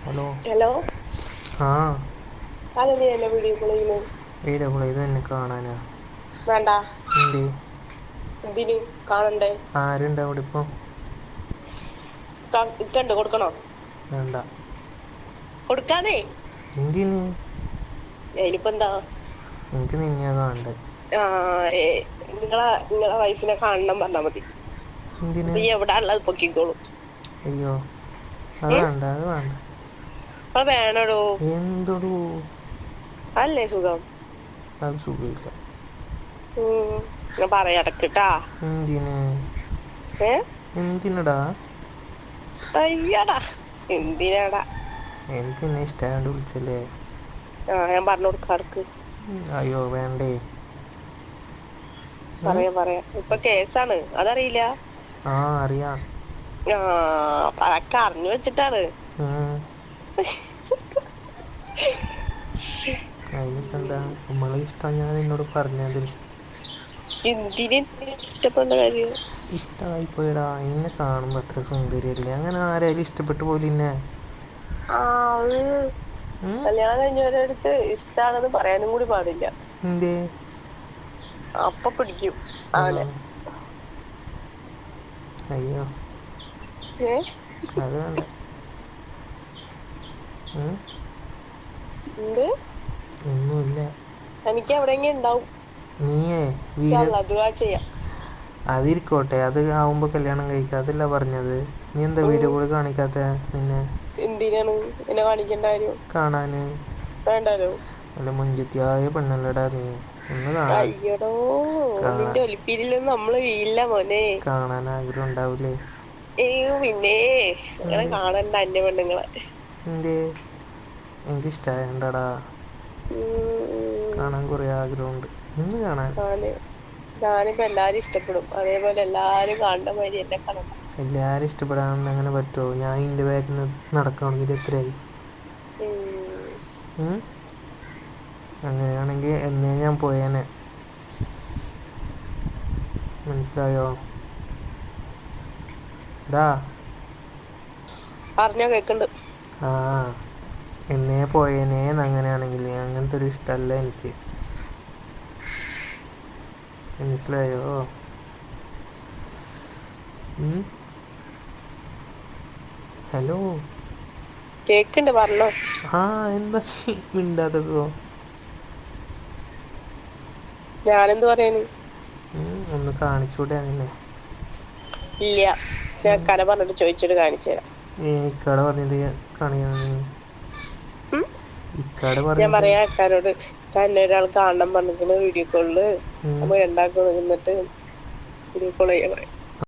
Hello. Hello. ആ അതെന്താ എന്നെ വീഡിയോ കോൾ ചെയ്യുന്നത്? വീഡിയോ കോൾ ചെയ്ത് എന്നെ കാണാനാ? വേണ്ട. എന്ത്? എന്തിന് കാണണ്ടേ? ആരുണ്ട് അവിടെ ഇപ്പം? ഇക്കണ്ട്, കൊടുക്കണോ? വേണ്ട. കൊടുക്കാതെ. എന്തിന്? അതിനിപ്പോ എന്താ? എനിക്ക് നിന്നെയാ കാണണ്ടേ. ആ നിങ്ങളെ വൈഫിനെ കാണണം പറഞ്ഞാ മതി. എന്തിന്? നീ എവിടെ ഉള്ളത് പൊക്കിക്കോളൂ. അയ്യോ, അത് വേണ്ട, അത് വേണ്ട. അത് വേണോടോ. എന്തൊടൂ? അല്ലേ സുഖം? അത് സുഖമില്ല. ഞാൻ പറയാടക്കിട്ടാ. എന്തിന്? എന്തിനടാ? അയ്യടാ, എന്തിനാടാ? എനിക്ക് എന്നെ ഇഷ്ടമായോണ്ട് വിളിച്ചല്ലേ. ഞാൻ പറഞ്ഞു കൊടുക്കാർക്ക്. അയ്യോ വേണ്ടേ. പറയാ ഇപ്പൊ കേസാണ്, അതറിയില്ല? ആ അറിയാം. അതൊക്കെ അറിഞ്ഞു വെച്ചിട്ടാണ്. അതിനിപ്പോ എന്താ? നമ്മളെ ഇഷ്ടം ഞാൻ എന്നോട് പറഞ്ഞതിൽ. എന്തിന് ഇഷ്ടപ്പെടുന്ന കാര്യം? ഇഷ്ടമായിപ്പോയടാ. എന്നെ കാണുമ്പോ അത്ര സുന്ദരിയല്ലേ, അങ്ങനെ ആരായാലും ഇഷ്ടപ്പെട്ടു പോലിന്നെ. കല്യാണം കഴിഞ്ഞവരടുത്ത് ഇഷ്ടാണെന്ന് പറയാനും കൂടി പാടില്ല. എന്തേ? അപ്പൊ പിടിക്കും അവനെ. അയ്യോ അത് വേണ്ട. എന്ത്? ഒന്നുമില്ല. എനിക്ക് എവിടെയെങ്കിലും ഉണ്ടാവും. നീയേ ചെയ്യാം. അതിരിക്കോട്ടെ, അത് ആവുമ്പോ കല്യാണം കഴിക്കാം, അതല്ല പറഞ്ഞത്. നീ എന്താ വീഡിയോ കോൾ കാണിക്കാത്ത നിന്നെ? എന്തിനാണ് എന്നെ കാണിക്കേണ്ട കാര്യം? കാണാന്. വേണ്ടല്ലോ. നല്ല മുഞ്ചത്തിയായ പെണ്ണല്ലടാ നീ. ഒന്ന് അയ്യടോ, നിന്റെ ഒലിപ്പീരിലൊന്നും നമ്മള് വീഴില്ല മോനെ. കാണാൻ ആഗ്രഹം ഉണ്ടാവൂലേ? പിന്നെ അങ്ങനെ കാണണ്ട എന്റെ പെണ്ണുങ്ങളെ. എന്തേ? എനിക്ക് ഇഷ്ടമായണ്ടാടാ. കാണാൻ കുറെ ആഗ്രഹമുണ്ട്. ഇന്ന് കാണാൻ. ഞാനിപ്പോ എല്ലാരും ഇഷ്ടപ്പെടും, അതേപോലെ എല്ലാരും കാണുന്ന മാതിരി എന്നെ കാണണം. എല്ലാരും ഇഷ്ടപ്പെടാൻ അങ്ങനെ പറ്റുമോ? ഞാൻ ഇതിന്റെ ബാക്കിൽ നിന്ന് നടക്കണമെങ്കിൽ എത്രയായി? അങ്ങനെയാണെങ്കിൽ എന്നേ ഞാൻ പോയേനെ. മനസ്സിലായോ? പറഞ്ഞോ, കേക്കണ്ട്. എന്നേ പോയേനേന്ന്. അങ്ങനെയാണെങ്കിൽ അങ്ങനത്തെ ഒരു ഇഷ്ടമല്ല എനിക്ക്. മനസ്സിലായോ? ഹലോ. കേക്കണ്ട്, പറഞ്ഞോ. എന്താ മിണ്ടാത്തതോ? ഞാനെന്ത് പറയാന്? ഒന്ന് കാണിച്ചൂടെ അങ്ങനെ? ഇല്ല, ഞാൻ കര പറഞ്ഞിട്ട് ചോദിച്ചിട്ട് കാണിച്ചു തരാം. ഇക്കട പറഞ്ഞത് കാണിക്കാൻ. ഞാൻ പറയാ അക്കാരോട്, എന്നെ ഒരാൾ കാണണം പറഞ്ഞിട്ട് വീഡിയോ കോളില് നമ്മൾ രണ്ടാക്കും നിന്നിട്ട് വീഡിയോ കോൾ ചെയ്യാൻ പറയാം.